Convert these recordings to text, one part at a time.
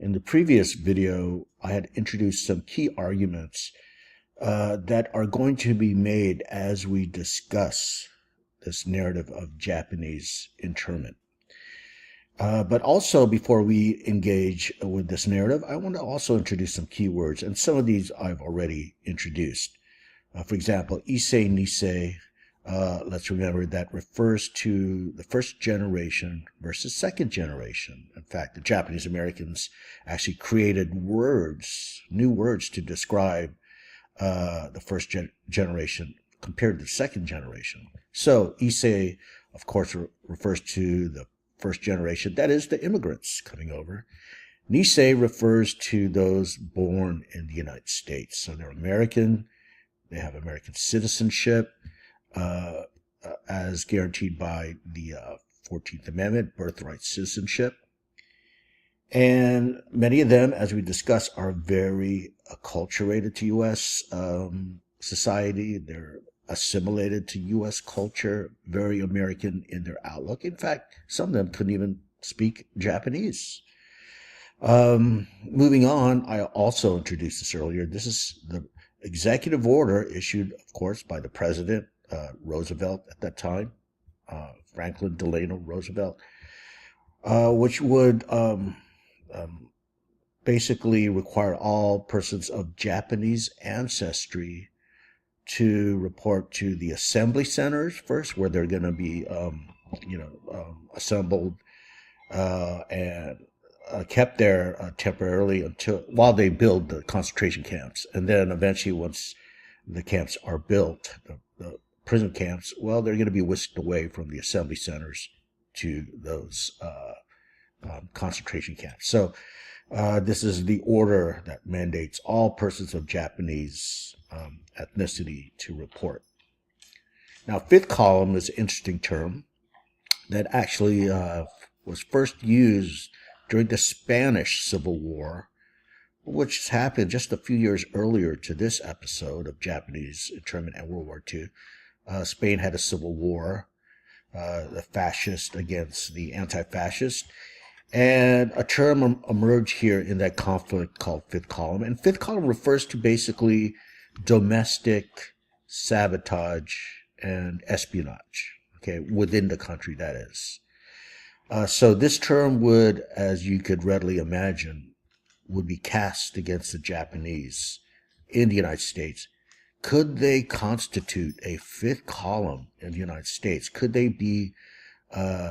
In the previous video, I had introduced some key arguments that are going to be made as we discuss this narrative of Japanese internment. But also, before we engage with this narrative, I want to also introduce some keywords, and some of these I've already introduced. For example, Issei Nisei, let's remember that refers to the first generation versus second generation. In fact, the Japanese Americans actually created new words to describe the first generation compared to the second generation. So Issei, of course, refers to the first generation, that is, the immigrants coming over. Nisei refers to those born in the United States. So they're American, they have American citizenship, as guaranteed by the 14th Amendment, birthright citizenship. And many of them, as we discussed, are very acculturated to U.S. Society. They're assimilated to U.S. culture, very American in their outlook. In fact, some of them couldn't even speak Japanese. Moving on, I also introduced this earlier. This is the executive order issued, of course, by the President Roosevelt at that time, Franklin Delano Roosevelt, which would basically require all persons of Japanese ancestry to report to the assembly centers first, where they're going to be, assembled and kept there temporarily while they build the concentration camps, and then eventually, once the camps are built, the prison camps, well, they're going to be whisked away from the assembly centers to those concentration camps. So this is the order that mandates all persons of Japanese ethnicity to report. Now, fifth column is an interesting term that actually was first used during the Spanish Civil War, which happened just a few years earlier to this episode of Japanese internment and World War II. Spain had a civil war, the fascist against the anti-fascist, and a term emerged here in that conflict called fifth column. And fifth column refers to basically domestic sabotage and espionage, okay, within the country, that is. So this term would, as you could readily imagine, would be cast against the Japanese in the United States. Could they constitute a fifth column in the United States? Could they be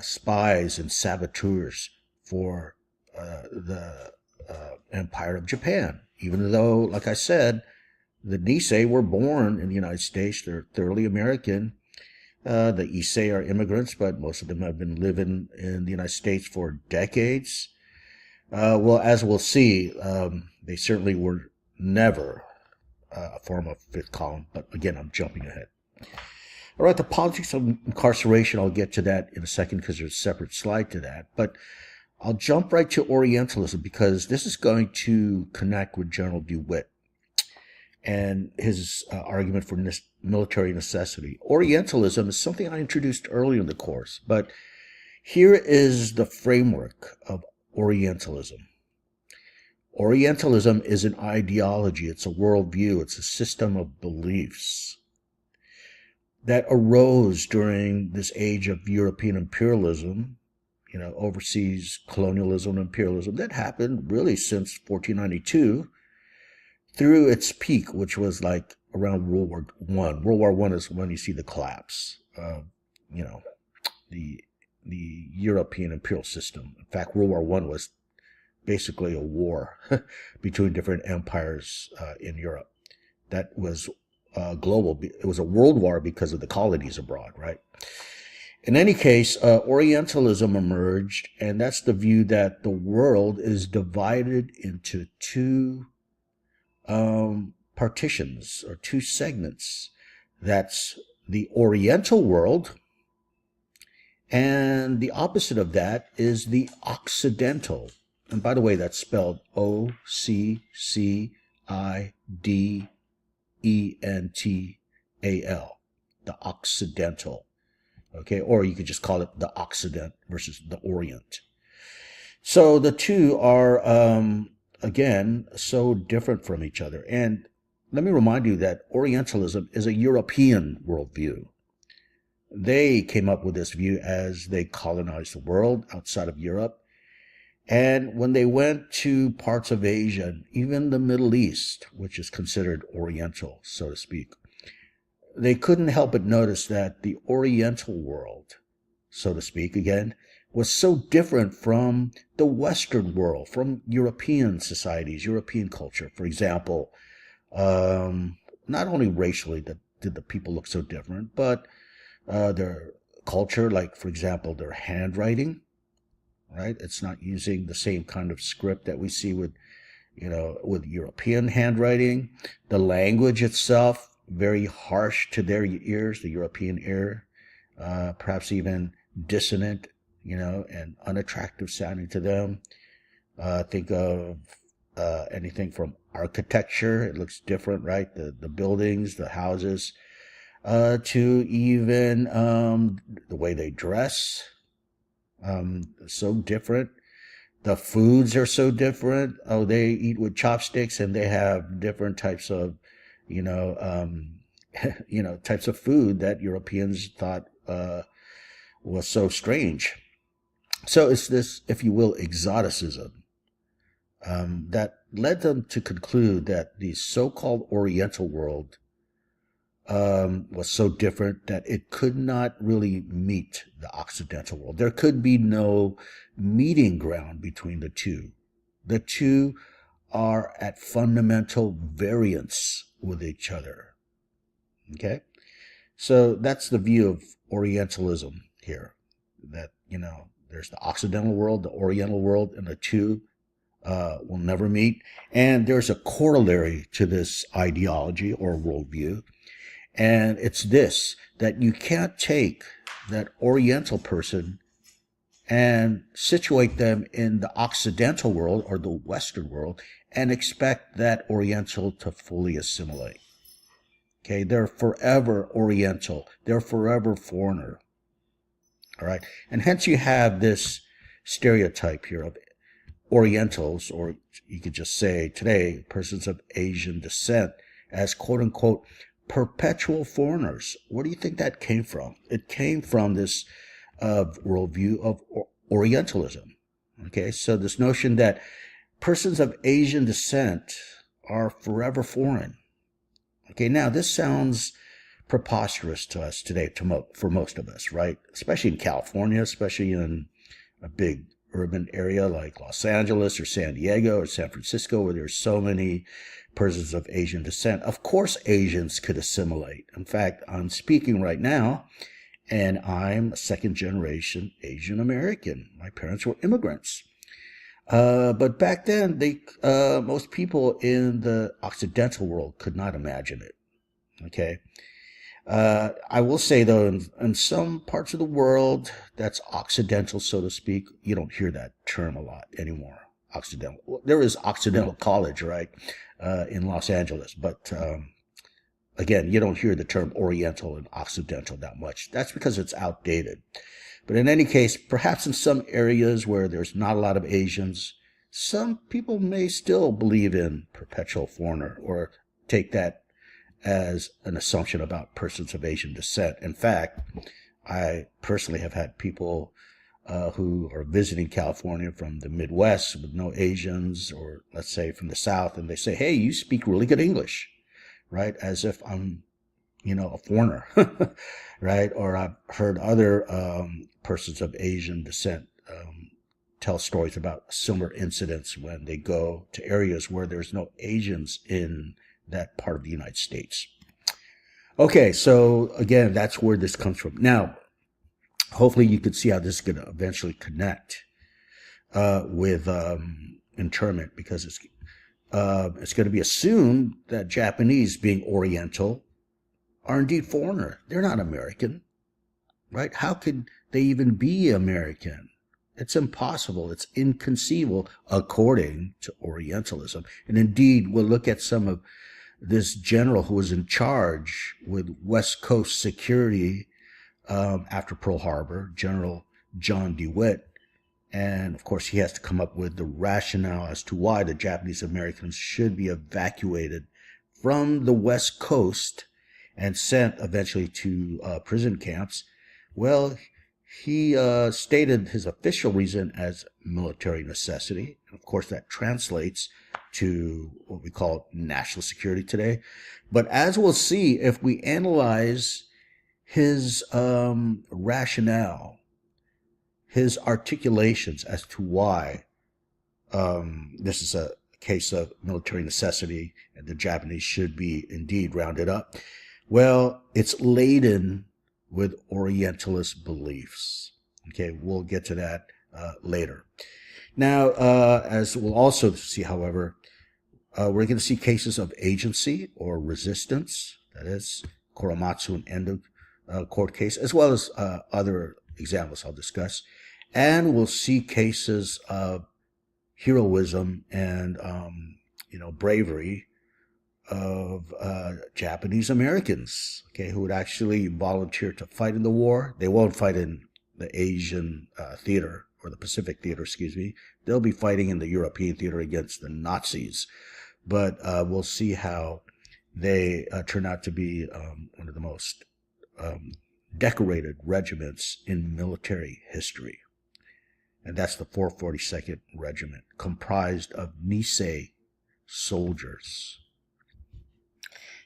spies and saboteurs for the Empire of Japan? Even though, like I said, the Nisei were born in the United States. They're thoroughly American. The Issei are immigrants, but most of them have been living in the United States for decades. Well, as we'll see, they certainly were never a form of fifth column. But again, I'm jumping ahead. All right, the politics of incarceration, I'll get to that in a second because there's a separate slide to that. But I'll jump right to Orientalism because this is going to connect with General DeWitt and his argument for military necessity. Orientalism is something I introduced earlier in the course, but here is the framework of Orientalism. Orientalism is an ideology, it's a worldview, it's a system of beliefs that arose during this age of European imperialism, overseas colonialism and imperialism that happened really since 1492 through its peak, which was like around World War I. World War I is when you see the collapse of, the European imperial system. In fact, World War I was basically a war between different empires in Europe. That was global. It was a world war because of the colonies abroad, right? In any case, Orientalism emerged, and that's the view that the world is divided into two partitions or two segments. That's the Oriental world, and the opposite of that is the Occidental. And by the way, that's spelled Occidental, the Occidental. Okay, or you could just call it the Occident versus the Orient. So the two are, again, so different from each other. And let me remind you that Orientalism is a European worldview. They came up with this view as they colonized the world outside of Europe. And when they went to parts of Asia, even the Middle East, which is considered Oriental, so to speak, they couldn't help but notice that the Oriental world, so to speak, again, was so different from the Western world, from European societies, European culture. For example, not only racially did the people look so different, but their culture, like, for example, their handwriting, right? It's not using the same kind of script that we see with, with European handwriting. The language itself, very harsh to their ears, the European ear, perhaps even dissonant, and unattractive sounding to them. Think of anything from architecture. It looks different, right? The buildings, the houses, to even the way they dress, so different. The foods are so different. Oh, they eat with chopsticks, and they have different types of, you know, um, types of food that Europeans thought was so strange. So it's this, if you will, exoticism that led them to conclude that the so-called Oriental world was so different that it could not really meet the Occidental world. There could be no meeting ground between the two. The two are at fundamental variance with each other. Okay? So that's the view of Orientalism here. That, there's the Occidental world, the Oriental world, and the two will never meet. And there's a corollary to this ideology or worldview, and it's this, that you can't take that Oriental person and situate them in the Occidental world or the Western world and expect that Oriental to fully assimilate. Okay, they're forever Oriental. They're forever foreigner. All right, and hence you have this stereotype here of Orientals, or you could just say today, persons of Asian descent, as quote unquote perpetual foreigners. Where do you think that came from? It came from this worldview of Orientalism. Okay, so this notion that persons of Asian descent are forever foreign. Okay, now this sounds preposterous to us today, for most of us, right? Especially in California, especially in a big urban area like Los Angeles or San Diego or San Francisco, where there's so many persons of Asian descent. Of course, Asians could assimilate. In fact, I'm speaking right now, and I'm a second generation Asian American. My parents were immigrants. But back then, most people in the Occidental world could not imagine it. Okay. I will say, though, in some parts of the world that's Occidental, so to speak, you don't hear that term a lot anymore. Occidental. Well, there is Occidental College, right, in Los Angeles, but again, you don't hear the term Oriental and Occidental that much. That's because it's outdated. But in any case, perhaps in some areas where there's not a lot of Asians, some people may still believe in perpetual foreigner or take that as an assumption about persons of Asian descent. In fact, I personally have had people who are visiting California from the Midwest with no Asians, or let's say from the South, and they say, "Hey, you speak really good English," right? As if I'm, a foreigner, right? Or I've heard other persons of Asian descent tell stories about similar incidents when they go to areas where there's no Asians in that part of the United States. Okay, so again, that's where this comes from. Now, hopefully you can see how this is going to eventually connect with internment, because it's going to be assumed that Japanese, being Oriental, are indeed foreigner. They're not American, right? How could they even be American? It's impossible. It's inconceivable according to Orientalism. And indeed, we'll look at some of this general who was in charge with West Coast security after Pearl Harbor, General John DeWitt. And of course, he has to come up with the rationale as to why the Japanese Americans should be evacuated from the West Coast and sent eventually to prison camps. Well, he stated his official reason as military necessity. Of course, that translates to what we call national security today. But as we'll see, if we analyze his rationale, his articulations as to why this is a case of military necessity and the Japanese should be indeed rounded up, well, it's laden with Orientalist beliefs. Okay, we'll get to that later. Now, as we'll also see, however, we're going to see cases of agency or resistance, that is, Korematsu and Endo court case, as well as other examples I'll discuss. And we'll see cases of heroism and, bravery of Japanese Americans, okay, who would actually volunteer to fight in the war. They won't fight in the Asian theater, or the Pacific theater, excuse me. They'll be fighting in the European theater against the Nazis. But we'll see how they turn out to be one of the most decorated regiments in military history. And that's the 442nd Regiment, comprised of Nisei soldiers.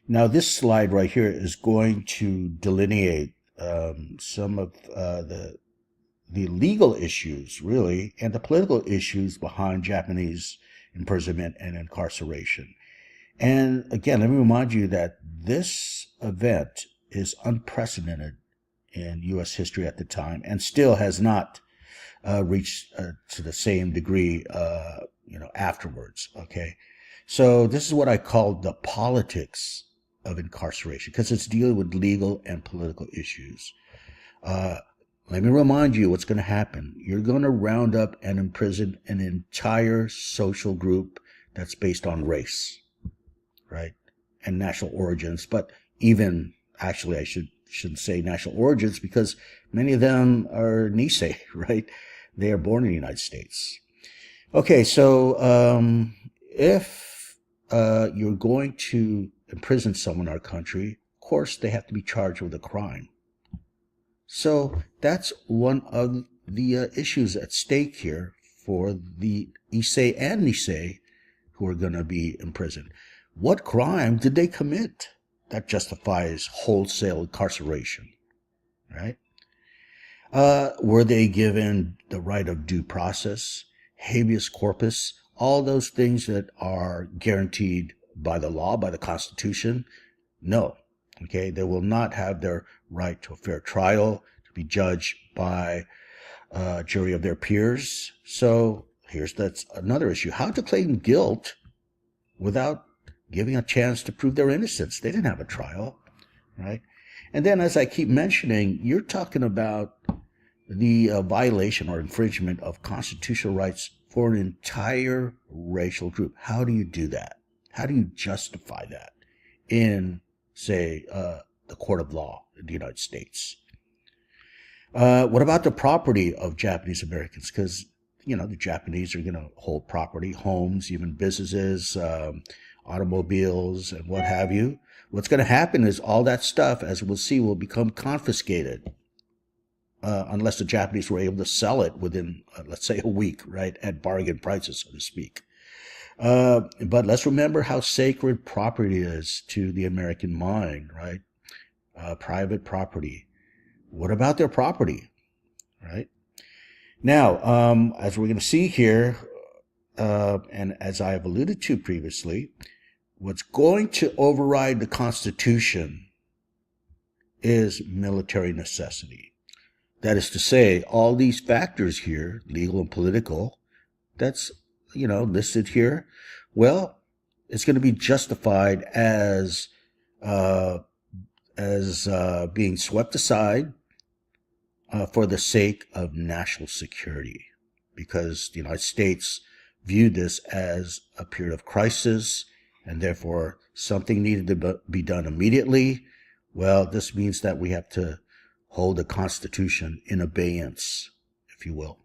Now, this slide right here is going to delineate some of the legal issues, really, and the political issues behind Japanese imprisonment and incarceration. And again, let me remind you that this event is unprecedented in U.S. history at the time, and still has not reached to the same degree, afterwards. Okay, so this is what I call the politics of incarceration, because it's dealing with legal and political issues. Let me remind you what's going to happen. You're going to round up and imprison an entire social group that's based on race, right, and national origins. But even, actually, I shouldn't say national origins, because many of them are Nisei, right? They are born in the United States. Okay, so if you're going to imprison someone in our country, of course, they have to be charged with a crime. So that's one of the issues at stake here for the Issei and Nisei who are going to be imprisoned. What crime did they commit that justifies wholesale incarceration, right? Were they given the right of due process, habeas corpus, all those things that are guaranteed by the law, by the Constitution? No. Okay, they will not have their right to a fair trial, to be judged by a jury of their peers. So that's another issue. How to claim guilt without giving a chance to prove their innocence? They didn't have a trial, right? And then, as I keep mentioning, you're talking about the violation or infringement of constitutional rights for an entire racial group. How do you do that? How do you justify that in, say, the court of law in the United States? What about the property of Japanese Americans? Because, the Japanese are going to hold property, homes, even businesses, automobiles, and what have you. What's going to happen is all that stuff, as we'll see, will become confiscated unless the Japanese were able to sell it within, let's say, a week, right, at bargain prices, so to speak. But let's remember how sacred property is to the American mind, right? Private property. What about their property, right? Now, as we're going to see here, and as I have alluded to previously, what's going to override the Constitution is military necessity. That is to say, all these factors here, legal and political, that's, listed here, well, it's going to be justified as being swept aside for the sake of national security, because the United States viewed this as a period of crisis, and therefore something needed to be done immediately. Well, this means that we have to hold the Constitution in abeyance, if you will.